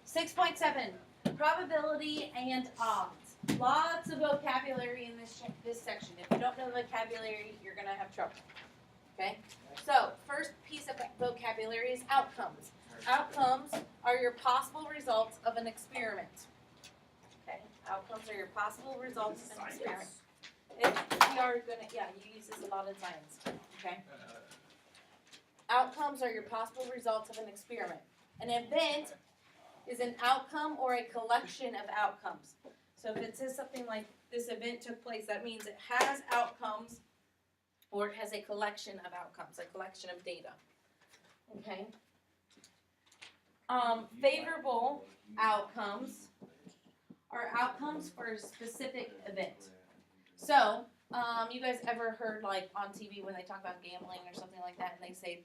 6.7, probability and odds. Lots of vocabulary in this section. If you don't know vocabulary, you're going to have trouble. Okay? So, first piece of vocabulary is outcomes. Outcomes are your possible results of an experiment. Okay? Outcomes are your possible results of an experiment. If we are going to, you use this a lot in science. Okay? Outcomes are your possible results of an experiment. An event is an outcome or a collection of outcomes. So if it says something like this event took place, that means it has outcomes or it has a collection of outcomes, a collection of data. Okay? Favorable outcomes are outcomes for a specific event. So, you guys ever heard like on TV when they talk about gambling or something like that and they say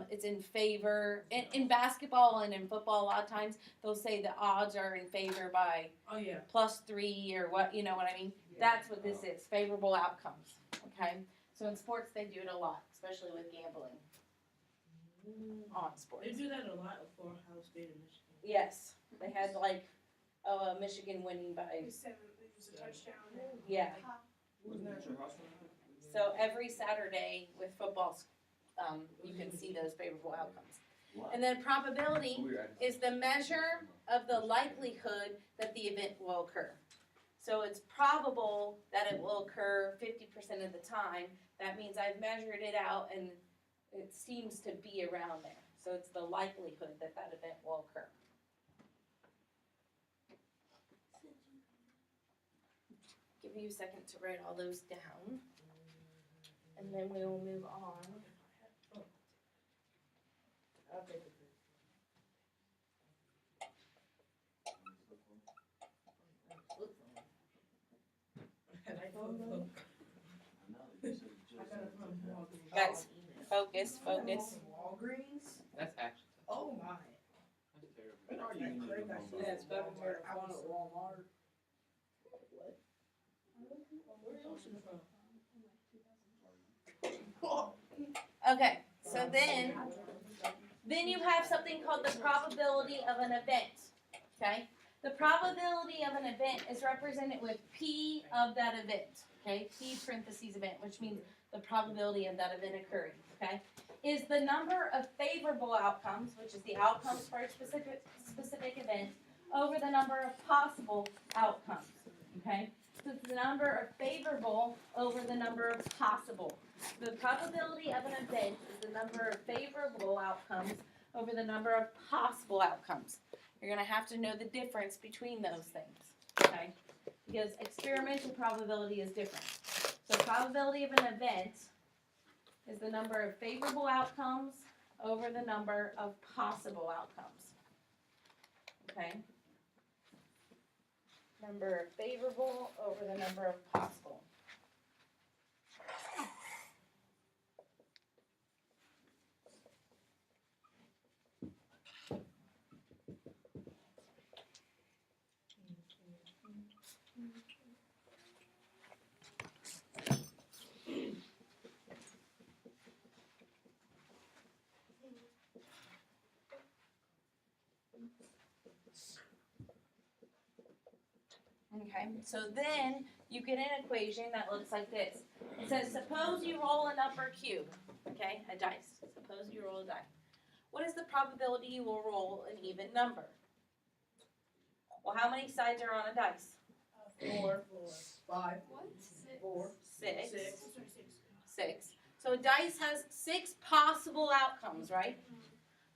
it's in favor, in basketball and in football a lot of times they'll say the odds are in favor by +3 or what, you know what I mean? That's what this is, favorable outcomes, okay? So in sports they do it a lot, especially with gambling on sports. They do that a lot for Ohio State and Michigan. Yes, they had like Michigan winning by, It was a touchdown. yeah. So every Saturday with football, you can see those favorable outcomes. And then probability is the measure of the likelihood that the event will occur. So it's probable that it will occur 50% of the time. That means I've measured it out and it seems to be around there. So it's the likelihood that that event will occur. Give you a second to write all those down. And then we will move on. I'll take it. Guys, focus, focus. Walgreens? That's actually. Oh my. That's terrible. When are you going to see that stuff where I was at Walmart? What? Where are you listening from? Okay, so then you have something called the probability of an event. Okay? The probability of an event is represented with P of that event. Okay? P parentheses event, which means the probability of that event occurring. Okay? Is the number of favorable outcomes, which is the outcomes for a specific event, over the number of possible outcomes. Okay? So it's the number of favorable over the number of possible. The probability of an event is the number of favorable outcomes over the number of possible outcomes. You're going to have to know the difference between those things, okay? Because experimental probability is different. So probability of an event is the number of favorable outcomes over the number of possible outcomes, okay? Number of favorable over the number of possible. Okay, so then you get an equation that looks like this. It says, suppose you roll a number cube, okay, a dice. Suppose you roll a die. What is the probability you will roll an even number? Well, how many sides are on a dice? 4, 5, What? 4, Six. 6. 6. So a dice has 6 possible outcomes, right?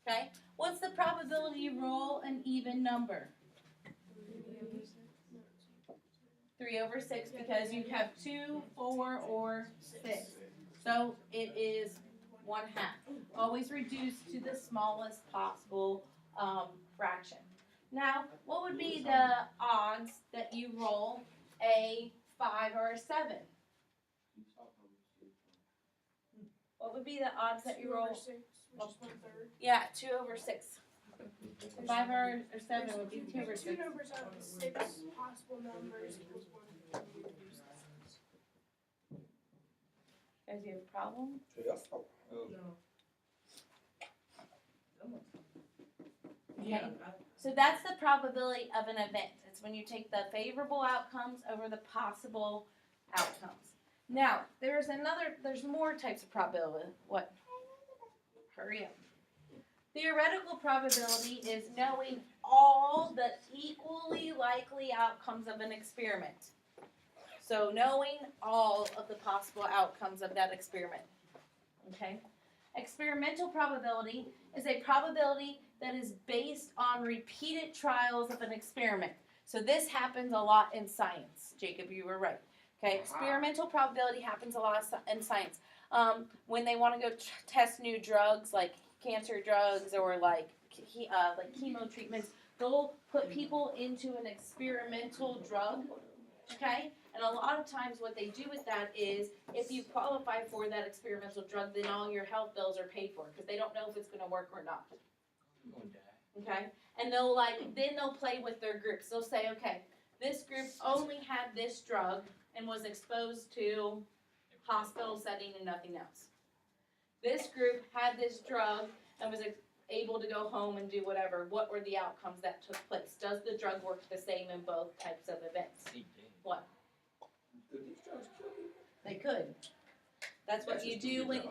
Okay, what's the probability you roll an even number? 3/6 because you have 2, 4, or 6. So it is 1/2. Always reduce to the smallest possible fraction. Now, what would be the odds that you roll a 5 or a 7? What would be the odds that you roll? 6, which is 1/3. Yeah, 2/6. 5 or 7 would be 2/6. Two numbers out of 6 possible numbers equals 1/3. Guys, you have a problem? No. Yeah. So that's the probability of an event. It's when you take the favorable outcomes over the possible outcomes. Now, there's more types of probability. What? Hurry up. Theoretical probability is knowing all the equally likely outcomes of an experiment. So knowing all of the possible outcomes of that experiment. Okay? Experimental probability is a probability that is based on repeated trials of an experiment. So this happens a lot in science. Jacob, you were right. Okay, experimental probability happens a lot in science. When they want to go test new drugs, like cancer drugs or like chemo treatments, they'll put people into an experimental drug. Okay, and a lot of times what they do with that is, if you qualify for that experimental drug, then all your health bills are paid for because they don't know if it's going to work or not. Okay, and they'll play with their groups. They'll say, okay, this group only had this drug and was exposed to hospital setting and nothing else. This group had this drug and was able to go home and do whatever. What were the outcomes that took place? Does the drug work the same in both types of events? What? They could. That's what you do when.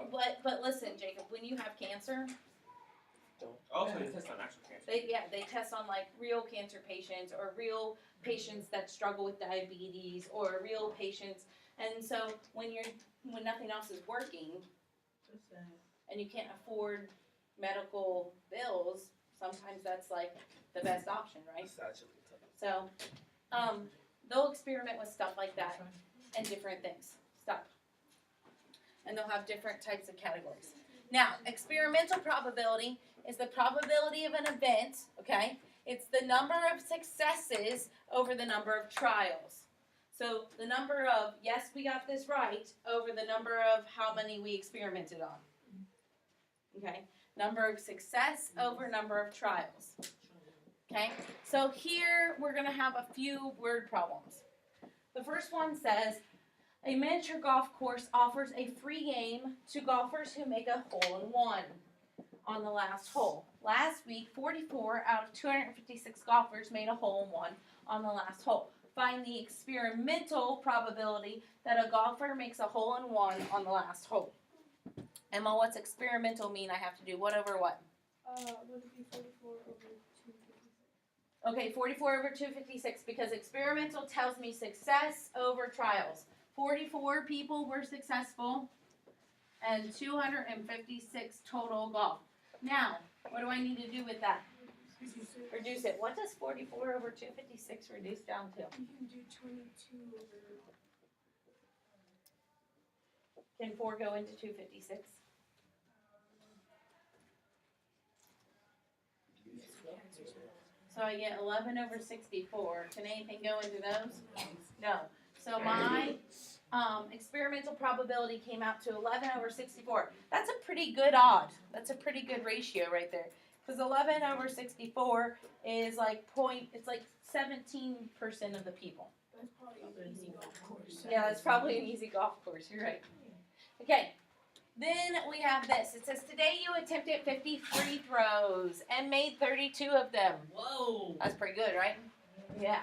But listen, Jacob, when you have cancer. Also, they test on actual cancer. They test on like real cancer patients or real patients that struggle with diabetes or real patients. And so when nothing else is working and you can't afford medical bills, sometimes that's like the best option, right? So they'll experiment with stuff like that and different things. Stop. And they'll have different types of categories. Now, experimental probability is the probability of an event, okay? It's the number of successes over the number of trials. So the number of, yes, we got this right, over the number of how many we experimented on. Okay? Number of success over number of trials. Okay? So here we're going to have a few word problems. The first one says, a miniature golf course offers a free game to golfers who make a hole-in-one on the last hole. Last week, 44 out of 256 golfers made a hole-in-one on the last hole. Find the experimental probability that a golfer makes a hole-in-one on the last hole. Emma, what's experimental mean? I have to do what over what? Would it be 44 over 256? Okay, 44 over 256, because experimental tells me success over trials. 44 people were successful and 256 total golf. Now, what do I need to do with that? Reduce it. What does 44 over 256 reduce down to? You can do 22 over. Can 4 go into 256? So I get 11 over 64. Can anything go into those? No. So my experimental probability came out to 11 over 64. That's a pretty good odd. That's a pretty good ratio right there. Because 11 over 64 is like it's like 17% of the people. That's probably an easy golf course. Yeah, that's probably an easy golf course. You're right. Okay. Then we have this. It says, today you attempted 50 free throws and made 32 of them. Whoa. That's pretty good, right? Yeah.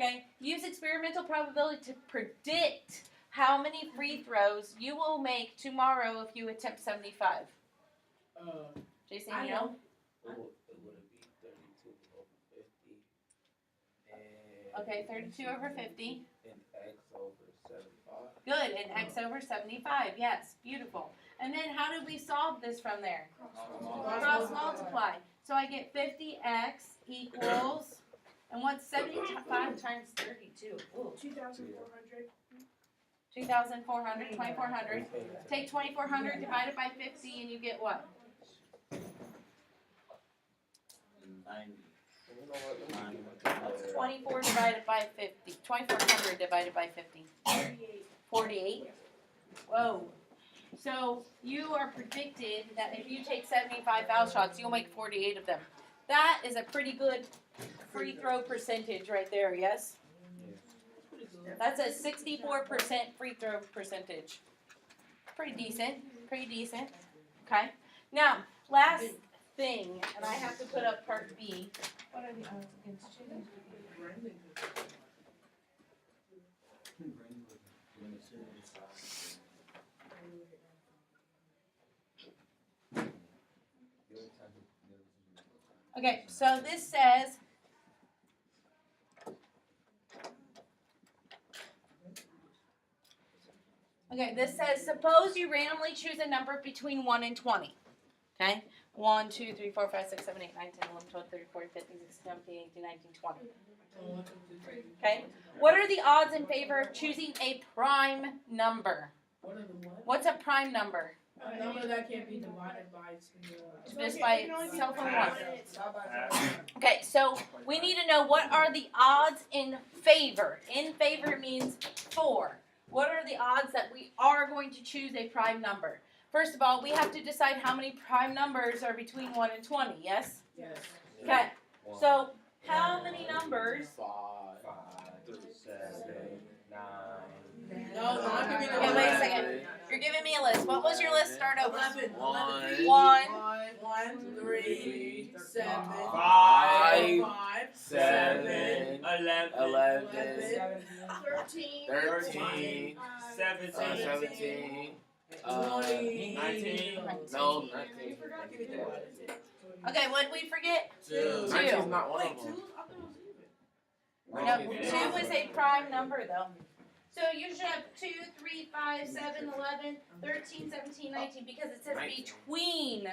Okay. Use experimental probability to predict how many free throws you will make tomorrow if you attempt 75. Jason, I you know? It would be 32 over 50. Okay, 32 over 50. And X over 75. Good, and X over 75. Yes, beautiful. And then how do we solve this from there? Cross multiply. So I get 50x equals, and what's 75 times 32? Ooh. 2,400. 2,400, 2,400. Take 2,400 divided by 50 and you get what? 90. 24 divided by 50. 2,400 divided by 50. 38. 48. Whoa. So you are predicted that if you take 75 foul shots, you'll make 48 of them. That is a pretty good free throw percentage right there, yes? That's a 64% free throw percentage. Pretty decent. Pretty decent. Okay. Now, last thing, and I have to put up part B. What are the odds against change? Okay, so this says suppose you randomly choose a number between 1 and 20. Okay? 1, 2, 3, 4, 5, 6, 7, 8, 9, 10, 11, 12, 13, 14, 15, 16, 17, 18, 19, 20. Okay? What are the odds in favor of choosing a prime number? What are the what? What's a prime number? A number that can't be divided by singular. Just by itself or Half. one. Okay, so we need to know what are the odds in favor. In favor means for. What are the odds that we are going to choose a prime number? First of all, we have to decide how many prime numbers are between 1 and 20, yes? Yes. Okay, so how many numbers? 5, 7, 9. No, I'm giving Okay, wait a second. You're giving me a list. What was your list? Start over. 11. 1, 1, 3, 7, 5, 5, 7, 11, 13, 13, 17, 17, 19. no, We 19. forgot to give it to Okay, what did we forget? 2. Two. 19's not one Wait, of 2? them. I thought it was even. No, 2 is a prime number though. So you should have 2, 3, 5, 7, 11, 13, 17, 19 because it says 19. between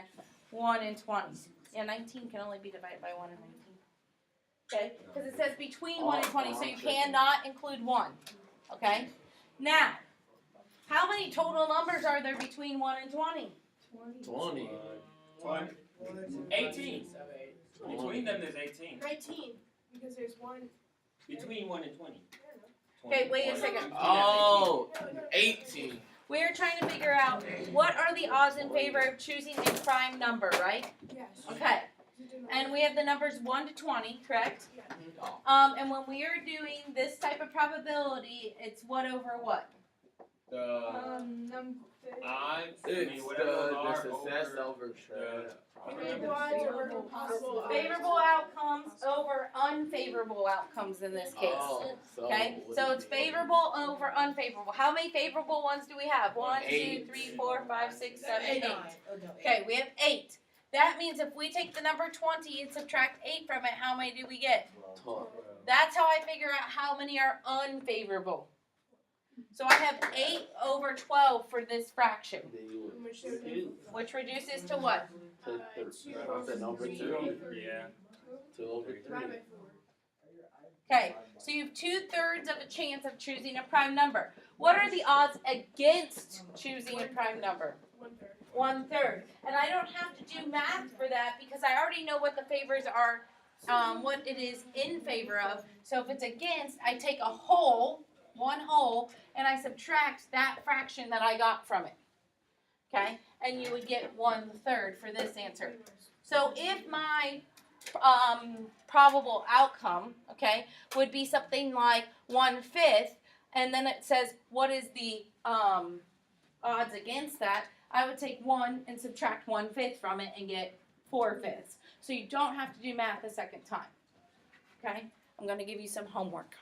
1 and 20. Yeah, 19 can only be divided by 1 and 19. Okay? Because it says between 1 and 20, so you cannot include 1. Okay? Now, how many total numbers are there between 1 and 20? 20. 20. 18. Between them, there's 18. 19, because there's one. Between 1 and 20. Okay, wait a second. Oh, 18. We are trying to figure out what are the odds in favor of choosing a prime number, right? Yes. Okay. And we have the numbers 1 to 20, correct? And when we are doing this type of probability, it's what over what? Number. It's whatever those the are success over over Favorable odds over possible odds. Favorable outcomes over unfavorable outcomes in this case. Oh, so Okay, what so is it's it? favorable over unfavorable. How many favorable ones do we have? 1, 2, 8. 3, 4, 5, 6, 7, 8. 9. Okay, we have 8. That means if we take the number 20 and subtract 8 from it, how many do we get? 12. That's how I figure out how many are unfavorable. So I have 8 over 12 for this fraction, Then you would Which reduce which reduces to what? to number 2. Yeah. 2 over 3. Divide by 4. Okay, so you have 2/3 of a chance of choosing a prime number. What are the odds against choosing a prime number? 1/3. 1/3. And I don't have to do math for that because I already know what the favors are, what it is in favor of. So if it's against, I take a whole, one whole, and I subtract that fraction that I got from it. Okay? And you would get 1/3 for this answer. So if my probable outcome, okay, would be something like 1/5, and then it says what is the odds against that, I would take 1 and subtract 1/5 from it and get 4/5. So you don't have to do math a second time. Okay? I'm going to give you some homework.